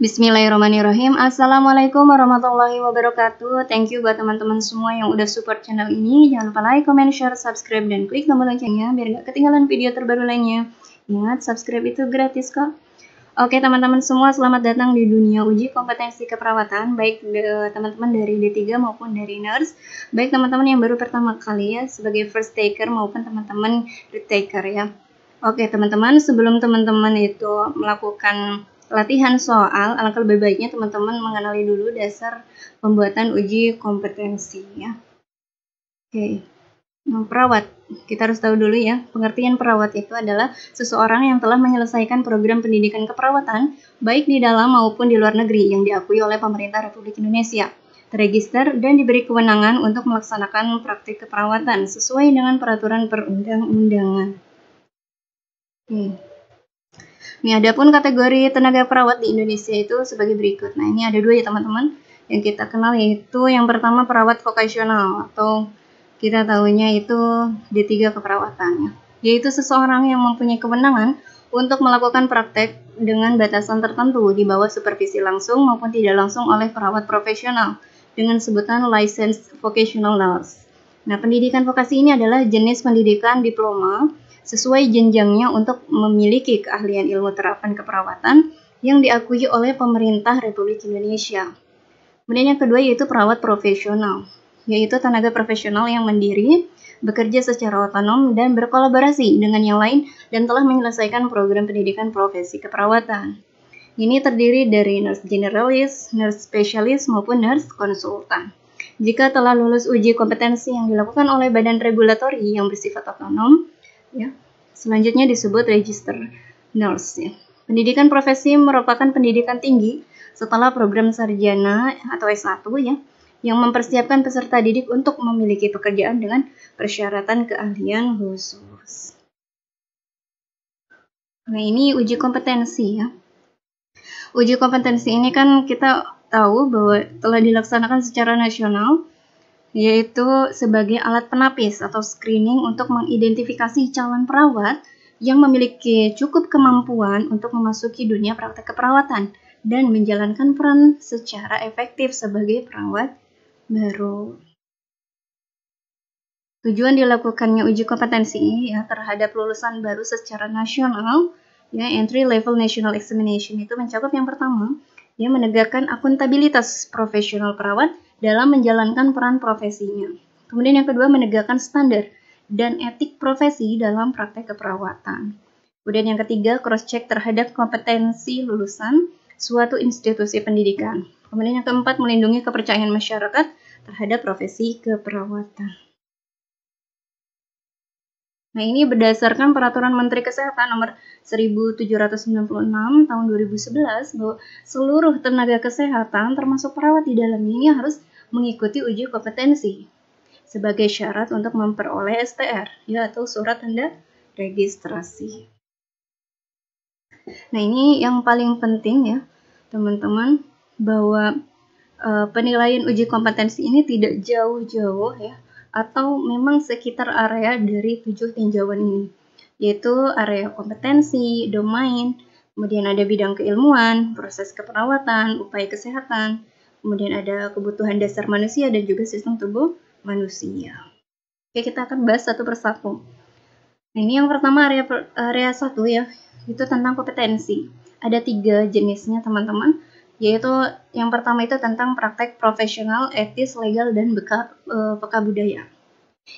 Bismillahirrahmanirrahim. Assalamualaikum warahmatullahi wabarakatuh. Thank you buat teman-teman semua yang udah support channel ini. Jangan lupa like, comment, share, subscribe, dan klik tombol loncengnya biar gak ketinggalan video terbaru lainnya. Ingat, subscribe itu gratis kok. Oke teman-teman semua, selamat datang di dunia uji kompetensi keperawatan, baik teman-teman dari D3 maupun dari nurse, baik teman-teman yang baru pertama kali ya sebagai first taker maupun teman-teman retaker ya. Oke teman-teman, sebelum teman-teman itu melakukan latihan soal, alangkah lebih baiknya teman-teman mengenali dulu dasar pembuatan uji kompetensi ya. Oke. Perawat, kita harus tahu dulu ya, pengertian perawat itu adalah seseorang yang telah menyelesaikan program pendidikan keperawatan baik di dalam maupun di luar negeri yang diakui oleh pemerintah Republik Indonesia, terregister dan diberi kewenangan untuk melaksanakan praktik keperawatan sesuai dengan peraturan perundang-undangan. Ini adapun kategori tenaga perawat di Indonesia itu sebagai berikut. Nah, ini ada dua ya teman-teman yang kita kenal, yaitu yang pertama perawat vokasional atau kita tahunya itu D3 keperawatan ya. Yaitu seseorang yang mempunyai kewenangan untuk melakukan praktek dengan batasan tertentu di bawah supervisi langsung maupun tidak langsung oleh perawat profesional dengan sebutan licensed vocational nurse. Nah, pendidikan vokasi ini adalah jenis pendidikan diploma sesuai jenjangnya untuk memiliki keahlian ilmu terapan keperawatan yang diakui oleh pemerintah Republik Indonesia. Kemudian yang kedua yaitu perawat profesional, yaitu tenaga profesional yang mandiri, bekerja secara otonom dan berkolaborasi dengan yang lain dan telah menyelesaikan program pendidikan profesi keperawatan. Ini terdiri dari nurse generalis, nurse spesialis maupun nurse konsultan. Jika telah lulus uji kompetensi yang dilakukan oleh badan regulatori yang bersifat otonom, ya, selanjutnya disebut register nurse ya. Pendidikan profesi merupakan pendidikan tinggi setelah program sarjana atau S1 ya, yang mempersiapkan peserta didik untuk memiliki pekerjaan dengan persyaratan keahlian khusus. Nah, ini uji kompetensi ya. Uji kompetensi ini kan kita tahu bahwa telah dilaksanakan secara nasional, yaitu sebagai alat penapis atau screening untuk mengidentifikasi calon perawat yang memiliki cukup kemampuan untuk memasuki dunia praktek keperawatan dan menjalankan peran secara efektif sebagai perawat baru. Tujuan dilakukannya uji kompetensi ya terhadap lulusan baru secara nasional, ya entry level national examination itu mencakup yang pertama, ya menegakkan akuntabilitas profesional perawat dalam menjalankan peran profesinya. Kemudian yang kedua, menegakkan standar dan etik profesi dalam praktek keperawatan. Kemudian yang ketiga, cross-check terhadap kompetensi lulusan suatu institusi pendidikan. Kemudian yang keempat, melindungi kepercayaan masyarakat terhadap profesi keperawatan. Nah, ini berdasarkan Peraturan Menteri Kesehatan Nomor 1796 Tahun 2011 bahwa seluruh tenaga kesehatan termasuk perawat di dalamnya ini harus mengikuti uji kompetensi sebagai syarat untuk memperoleh STR ya atau surat tanda registrasi. Nah, ini yang paling penting ya teman-teman, bahwa penilaian uji kompetensi ini tidak jauh-jauh ya, atau memang sekitar area dari 7 tinjauan ini, yaitu area kompetensi, domain, kemudian ada bidang keilmuan, proses keperawatan, upaya kesehatan, kemudian ada kebutuhan dasar manusia dan juga sistem tubuh manusia. Oke, kita akan bahas satu persatu. Nah, ini yang pertama area 1 ya, itu tentang kompetensi. Ada 3 jenisnya teman-teman, yaitu yang pertama itu tentang praktek profesional, etis, legal, dan peka budaya.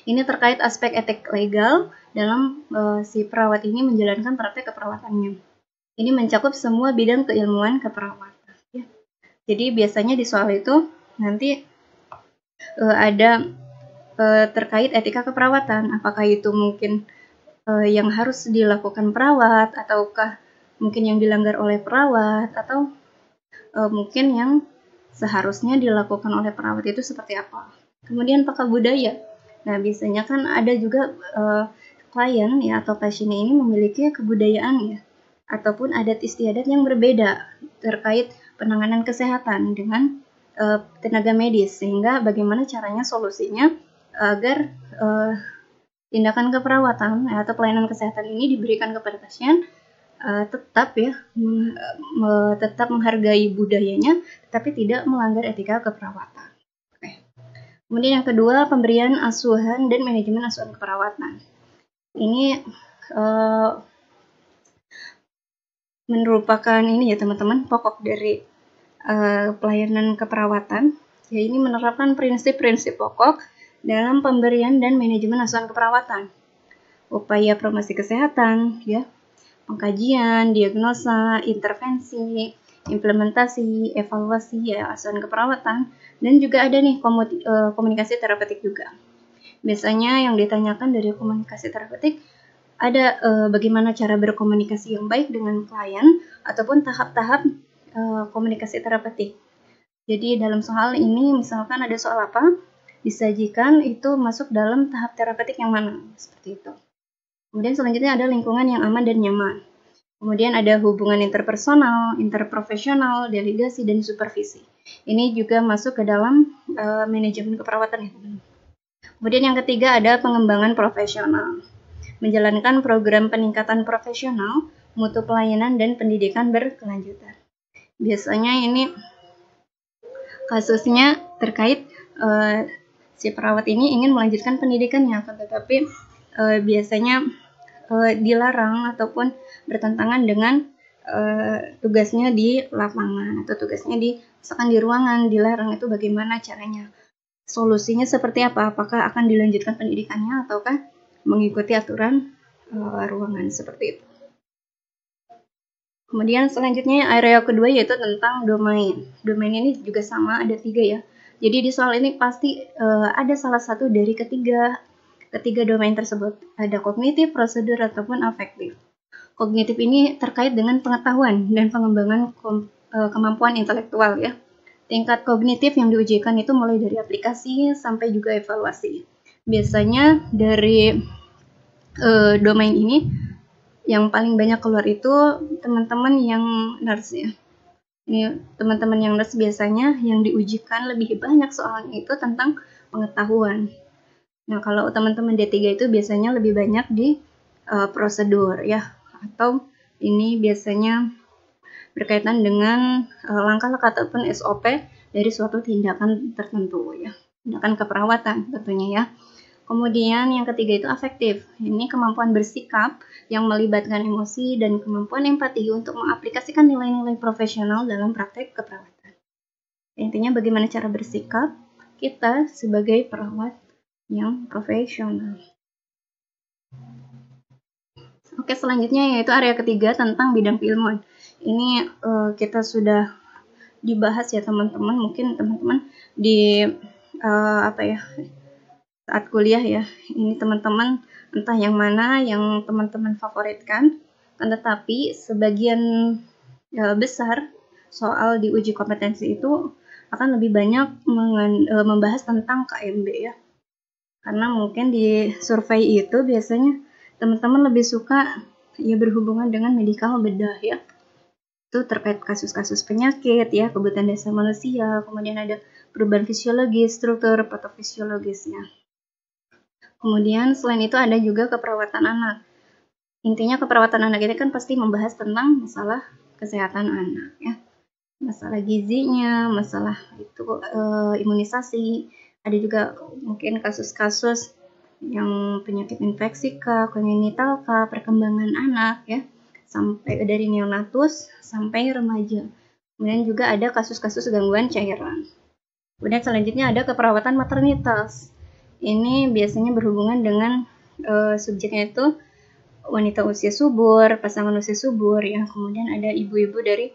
Ini terkait aspek etik legal dalam si perawat ini menjalankan praktek keperawatannya. Ini mencakup semua bidang keilmuan keperawatan. Ya. Jadi biasanya di soal itu nanti ada terkait etika keperawatan. Apakah itu mungkin yang harus dilakukan perawat, ataukah mungkin yang dilanggar oleh perawat, atau mungkin yang seharusnya dilakukan oleh perawat itu seperti apa. Kemudian peka budaya. Nah, biasanya kan ada juga klien ya atau pasiennya ini memiliki kebudayaan ya ataupun adat istiadat yang berbeda terkait penanganan kesehatan dengan tenaga medis, sehingga bagaimana caranya solusinya agar tindakan keperawatan atau pelayanan kesehatan ini diberikan kepada pasien tetap ya tetap menghargai budayanya, tetapi tidak melanggar etika keperawatan. Oke. Kemudian yang kedua, pemberian asuhan dan manajemen asuhan keperawatan. Ini merupakan ini ya teman-teman, pokok dari pelayanan keperawatan. Ya, ini menerapkan prinsip-prinsip pokok dalam pemberian dan manajemen asuhan keperawatan. Upaya promosi kesehatan, ya, pengkajian, diagnosa, intervensi, implementasi, evaluasi ya asuhan keperawatan, dan juga ada nih komunikasi terapeutik juga. Biasanya yang ditanyakan dari komunikasi terapeutik ada bagaimana cara berkomunikasi yang baik dengan klien ataupun tahap-tahap komunikasi terapeutik. Jadi dalam soal ini misalkan ada soal apa disajikan itu masuk dalam tahap terapeutik yang mana, seperti itu. Kemudian selanjutnya ada lingkungan yang aman dan nyaman. Kemudian ada hubungan interpersonal, interprofesional, delegasi, dan supervisi. Ini juga masuk ke dalam manajemen keperawatan ya. Kemudian yang ketiga ada pengembangan profesional. Menjalankan program peningkatan profesional, mutu pelayanan, dan pendidikan berkelanjutan. Biasanya ini kasusnya terkait si perawat ini ingin melanjutkan pendidikannya, tetapi biasanya dilarang ataupun bertentangan dengan tugasnya di lapangan atau tugasnya misalkan di ruangan dilarang. Itu bagaimana caranya? Solusinya seperti apa? Apakah akan dilanjutkan pendidikannya ataukah mengikuti aturan ruangan, seperti itu. Kemudian selanjutnya area kedua yaitu tentang domain. Domain ini juga sama, ada 3 ya. Jadi di soal ini pasti ada salah satu dari ketiga domain tersebut. Ada kognitif, prosedur, ataupun afektif. Kognitif ini terkait dengan pengetahuan dan pengembangan kemampuan intelektual ya. Tingkat kognitif yang diujikan itu mulai dari aplikasi sampai juga evaluasi. Biasanya dari domain ini yang paling banyak keluar itu teman-teman yang nurse ya. Ini teman-teman yang nurse biasanya yang diujikan lebih banyak soalnya itu tentang pengetahuan. Nah, kalau teman-teman D3 itu biasanya lebih banyak di prosedur ya, atau ini biasanya berkaitan dengan langkah-langkah ataupun SOP dari suatu tindakan tertentu ya, tindakan keperawatan tentunya ya. Kemudian yang ketiga itu afektif. Ini kemampuan bersikap yang melibatkan emosi dan kemampuan empati untuk mengaplikasikan nilai-nilai profesional dalam praktek keperawatan. Intinya bagaimana cara bersikap kita sebagai perawat yang profesional. Oke, selanjutnya yaitu area ketiga tentang bidang keilmuan. Ini kita sudah dibahas ya teman-teman. Mungkin teman-teman di saat kuliah ya, ini teman-teman entah yang mana yang teman-teman favoritkan, tetapi sebagian besar soal di uji kompetensi itu akan lebih banyak membahas tentang KMB ya. Karena mungkin di survei itu biasanya teman-teman lebih suka ya berhubungan dengan medikal bedah ya. Itu terkait kasus-kasus penyakit ya, kebutuhan dasar manusia, kemudian ada perubahan fisiologis, struktur patofisiologisnya. Kemudian selain itu ada juga keperawatan anak. Intinya keperawatan anak ini kan pasti membahas tentang masalah kesehatan anak ya. Masalah gizinya, masalah itu imunisasi. Ada juga mungkin kasus-kasus yang penyakit infeksi kah, kongenital kah, perkembangan anak ya. Sampai dari neonatus sampai remaja. Kemudian juga ada kasus-kasus gangguan cairan. Kemudian selanjutnya ada keperawatan maternitas. Ini biasanya berhubungan dengan subjeknya itu wanita usia subur, pasangan usia subur ya. Kemudian ada ibu-ibu dari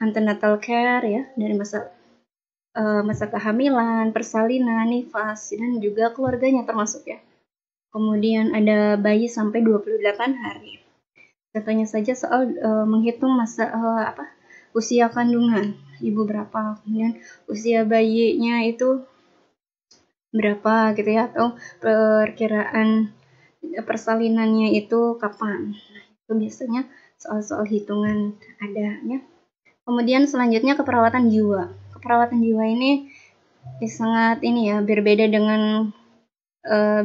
antenatal care ya, dari masa kehamilan, persalinan, nifas, dan juga keluarganya termasuk ya. Kemudian ada bayi sampai 28 hari. Contohnya saja soal menghitung masa usia kandungan ibu berapa, kemudian usia bayinya itu berapa gitu ya, atau perkiraan persalinannya itu kapan. Itu biasanya soal-soal hitungan adanya. Kemudian selanjutnya keperawatan jiwa. Keperawatan jiwa ini sangat berbeda dengan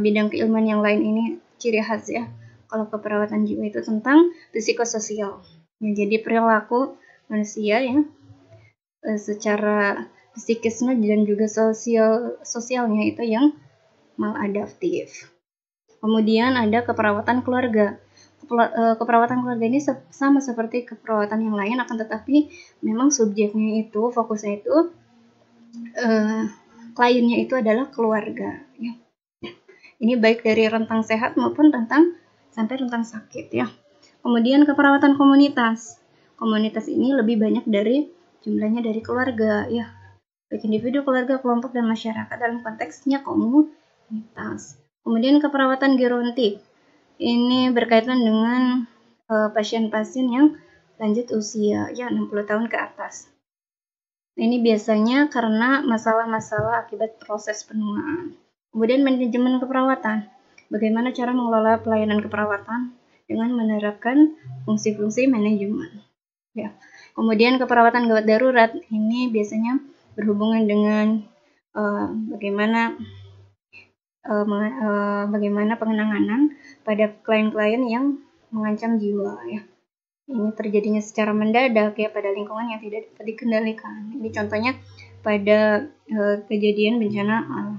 bidang keilmuan yang lain. Ini ciri khas ya. Kalau keperawatan jiwa itu tentang psikososial. Ya, jadi perilaku manusia ya secara psikisnya dan juga sosialnya itu yang maladaptif. Kemudian ada keperawatan keluarga. Keperawatan keluarga ini sama seperti keperawatan yang lain, akan tetapi memang subjeknya itu, fokusnya itu kliennya itu adalah keluarga ya. Ini baik dari rentang sehat maupun sampai rentang sakit ya. Kemudian keperawatan komunitas. Komunitas ini lebih banyak dari jumlahnya dari keluarga ya. Baik individu, keluarga, kelompok, dan masyarakat dalam konteksnya komunitas. Kemudian keperawatan gerontik. Ini berkaitan dengan pasien-pasien yang lanjut usia ya 60 tahun ke atas. Ini biasanya karena masalah-masalah akibat proses penuaan. Kemudian manajemen keperawatan. Bagaimana cara mengelola pelayanan keperawatan dengan menerapkan fungsi-fungsi manajemen. Ya. Kemudian keperawatan gawat darurat ini biasanya berhubungan dengan bagaimana pengenanganan pada klien-klien yang mengancam jiwa ya. Ini terjadinya secara mendadak ya pada lingkungan yang tidak dapat dikendalikan. Ini contohnya pada kejadian bencana alam.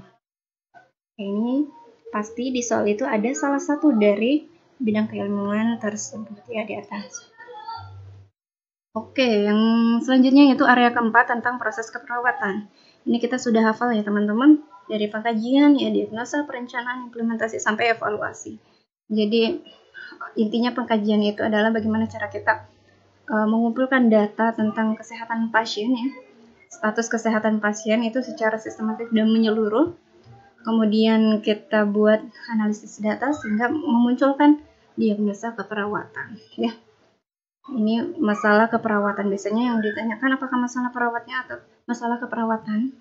Ini pasti di soal itu ada salah satu dari bidang keilmuan tersebut ya di atas. Oke, yang selanjutnya yaitu area keempat tentang proses keperawatan. Ini kita sudah hafal ya teman-teman, dari pengkajian ya, diagnosa, perencanaan, implementasi sampai evaluasi. Jadi intinya pengkajian itu adalah bagaimana cara kita mengumpulkan data tentang kesehatan pasien ya, status kesehatan pasien itu secara sistematis dan menyeluruh. Kemudian kita buat analisis data sehingga memunculkan diagnosa keperawatan ya. Ini masalah keperawatan, biasanya yang ditanyakan apakah masalah perawatnya atau masalah keperawatan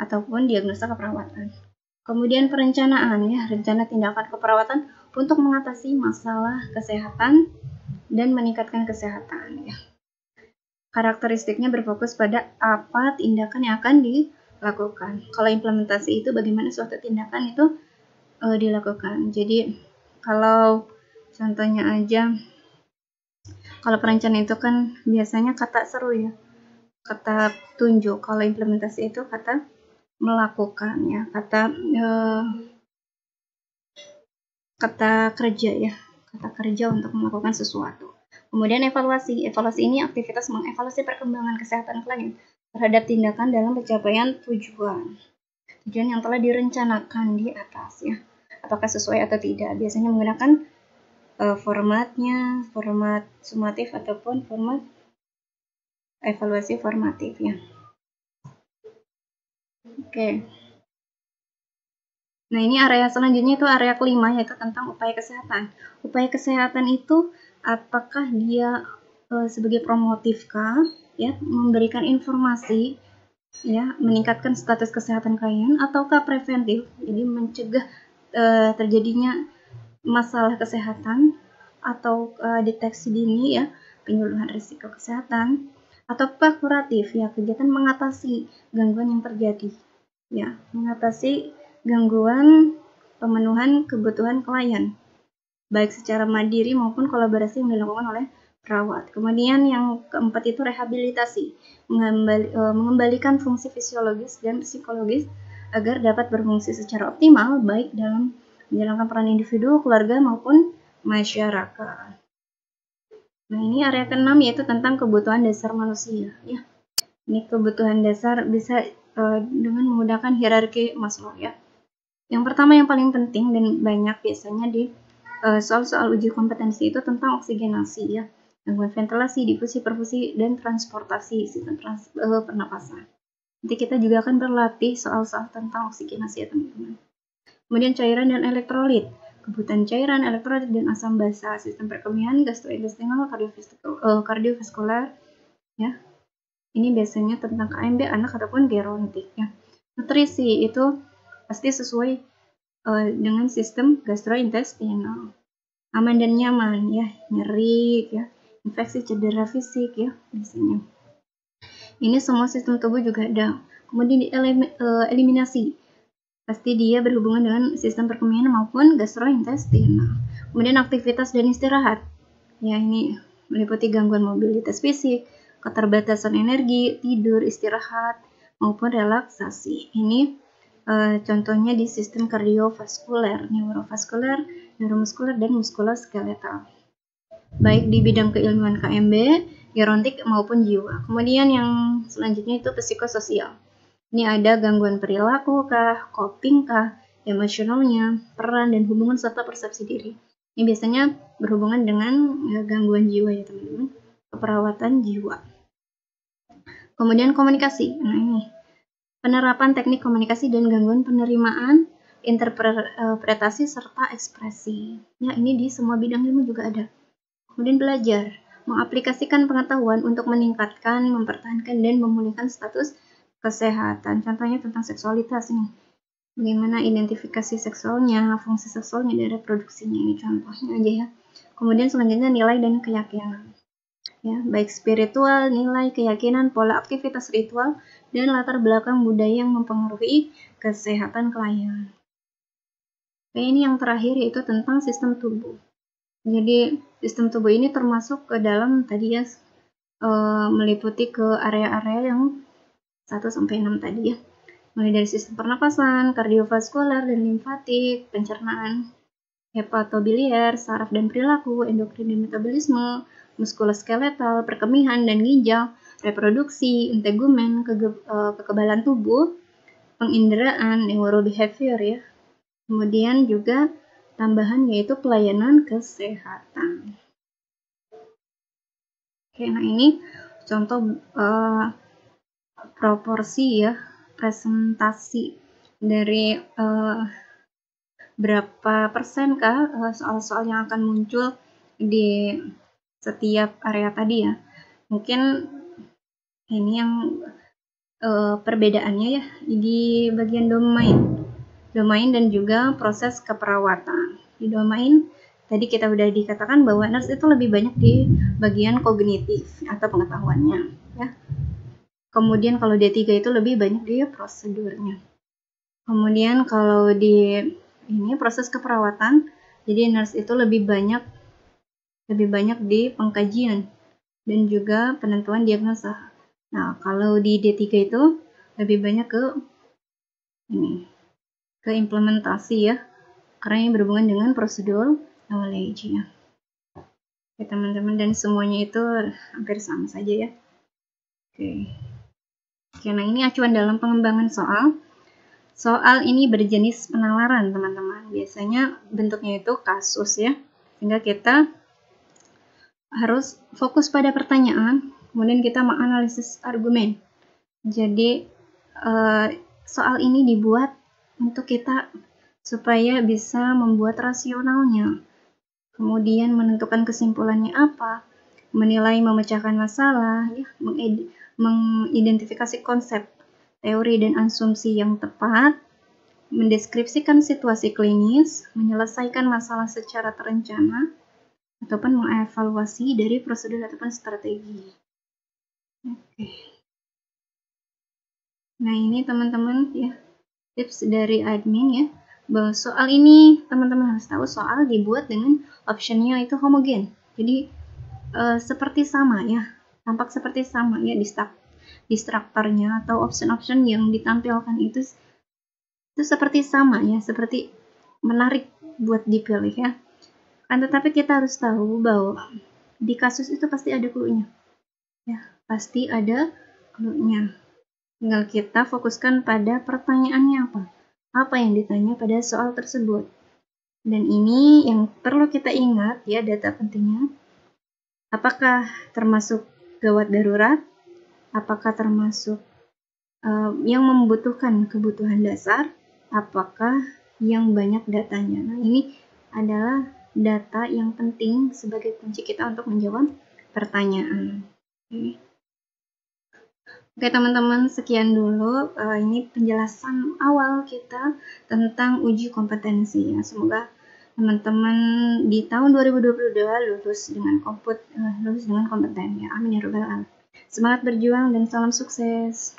ataupun diagnosa keperawatan. Kemudian perencanaan ya, rencana tindakan keperawatan untuk mengatasi masalah kesehatan dan meningkatkan kesehatan ya. Karakteristiknya berfokus pada apa tindakan yang akan dilakukan. Kalau implementasi itu bagaimana suatu tindakan itu dilakukan. Jadi kalau contohnya aja, kalau perencanaan itu kan biasanya kata seru ya, kata tunjuk. Kalau implementasi itu kata melakukan ya, kata kerja ya, kata kerja untuk melakukan sesuatu. Kemudian evaluasi. Evaluasi ini aktivitas mengevaluasi perkembangan kesehatan klien terhadap tindakan dalam pencapaian tujuan yang telah direncanakan di atas ya. Apakah sesuai atau tidak? Biasanya menggunakan formatnya, format sumatif ataupun format evaluasi formatif ya. Oke. Nah, ini area selanjutnya itu area kelima, yaitu tentang upaya kesehatan. Upaya kesehatan itu apakah dia sebagai promotifkah ya, memberikan informasi ya, meningkatkan status kesehatan klien, ataukah preventif, jadi mencegah terjadinya masalah kesehatan, atau deteksi dini ya, penyuluhan risiko kesehatan, ataukah kuratif ya, kegiatan mengatasi gangguan yang terjadi ya, mengatasi gangguan pemenuhan kebutuhan klien baik secara mandiri maupun kolaborasi yang dilakukan oleh perawat. Kemudian yang keempat itu rehabilitasi, mengembalikan fungsi fisiologis dan psikologis agar dapat berfungsi secara optimal baik dalam menjalankan peran individu, keluarga maupun masyarakat. Nah, ini area keenam yaitu tentang kebutuhan dasar manusia ya. Ini kebutuhan dasar bisa dengan menggunakan hierarki Maslow ya. Yang pertama yang paling penting dan banyak biasanya di soal-soal uji kompetensi itu tentang oksigenasi ya, gangguan ventilasi, difusi, perfusi, dan transportasi sistem pernapasan. Nanti kita juga akan berlatih soal-soal tentang oksigenasi ya teman-teman. Kemudian cairan dan elektrolit, kebutuhan cairan, elektrolit, dan asam basa, sistem perkemihan, gastrointestinal, kardiovaskular ya. Ini biasanya tentang KMB anak ataupun gerontik ya. Nutrisi itu pasti sesuai dengan sistem gastrointestinal, aman dan nyaman ya, nyeri ya, infeksi, cedera fisik ya biasanya. Ini semua sistem tubuh juga ada. Kemudian eliminasi, pasti dia berhubungan dengan sistem perkemihan maupun gastrointestinal. Kemudian aktivitas dan istirahat. Ya, ini meliputi gangguan mobilitas fisik, keterbatasan energi, tidur, istirahat, maupun relaksasi. Ini contohnya di sistem kardiovaskuler, neurovaskuler, neuromuskuler, dan muskuloskeletal. Baik di bidang keilmuan KMB, gerontik maupun jiwa. Kemudian yang selanjutnya itu psikososial. Ini ada gangguan perilaku kah, coping kah, emosionalnya, peran dan hubungan serta persepsi diri. Ini biasanya berhubungan dengan gangguan jiwa ya teman-teman, keperawatan jiwa. Kemudian komunikasi. Nah ini penerapan teknik komunikasi dan gangguan penerimaan, interpretasi serta ekspresi. Ya ini di semua bidang ilmu juga ada. Kemudian belajar, mengaplikasikan pengetahuan untuk meningkatkan, mempertahankan dan memulihkan status kesehatan. Contohnya tentang seksualitas nih. Bagaimana identifikasi seksualnya, fungsi seksualnya, dan reproduksinya. Ini contohnya aja ya. Kemudian selanjutnya nilai dan keyakinan. Ya, baik spiritual, nilai, keyakinan, pola aktivitas ritual, dan latar belakang budaya yang mempengaruhi kesehatan klien. Oke, ini yang terakhir yaitu tentang sistem tubuh. Jadi sistem tubuh ini termasuk ke dalam tadi ya, meliputi ke area-area yang 1-6 tadi ya. Mulai dari sistem pernapasan, kardiovaskuler dan limfatik, pencernaan, hepatobiliar, saraf dan perilaku, endokrin dan metabolisme, muskuloskeletal, perkemihan dan ginjal, reproduksi, integumen, kekebalan tubuh, penginderaan, neurobehavior ya. Kemudian juga tambahan yaitu pelayanan kesehatan. Oke, nah ini contoh proporsi ya, presentasi dari berapa persen kah soal-soal yang akan muncul di setiap area tadi ya. Mungkin ini yang perbedaannya ya di bagian domain dan juga proses keperawatan. Di domain tadi kita udah dikatakan bahwa nurse itu lebih banyak di bagian kognitif atau pengetahuannya ya. Kemudian kalau D3 itu lebih banyak di prosedurnya. Kemudian kalau di ini proses keperawatan, jadi nurse itu lebih banyak di pengkajian dan juga penentuan diagnosa. Nah, kalau di D3 itu lebih banyak ke implementasi ya, karena ini berhubungan dengan prosedur knowledge ya. Oke teman-teman, dan semuanya itu hampir sama saja ya. Oke, nah ini acuan dalam pengembangan soal. Soal ini berjenis penalaran teman-teman. Biasanya bentuknya itu kasus ya, sehingga kita harus fokus pada pertanyaan, kemudian kita menganalisis argumen. Jadi soal ini dibuat untuk kita supaya bisa membuat rasionalnya, kemudian menentukan kesimpulannya apa, menilai, memecahkan masalah, ya, mengidentifikasi konsep, teori dan asumsi yang tepat, mendeskripsikan situasi klinis, menyelesaikan masalah secara terencana, ataupun mengevaluasi dari prosedur ataupun strategi. Oke. Nah ini teman-teman ya, tips dari admin ya, bahwa soal ini teman-teman harus tahu soal dibuat dengan optionnya itu homogen. Jadi seperti sama ya, tampak seperti sama ya di strukturnya atau option-option yang ditampilkan itu seperti sama ya, seperti menarik buat dipilih ya. Tetapi kita harus tahu bahwa di kasus itu pasti ada clue-nya. Ya, pasti ada clue-nya. Tinggal kita fokuskan pada pertanyaannya apa. Apa yang ditanya pada soal tersebut. Dan ini yang perlu kita ingat ya, data pentingnya. Apakah termasuk gawat darurat? Apakah termasuk yang membutuhkan kebutuhan dasar? Apakah yang banyak datanya? Nah, ini adalah data yang penting sebagai kunci kita untuk menjawab pertanyaan. Oke teman-teman, sekian dulu ini penjelasan awal kita tentang uji kompetensi ya. Semoga teman-teman di tahun 2022 lulus dengan kompeten ya. Amin ya rabbal alamin. Semangat berjuang dan salam sukses.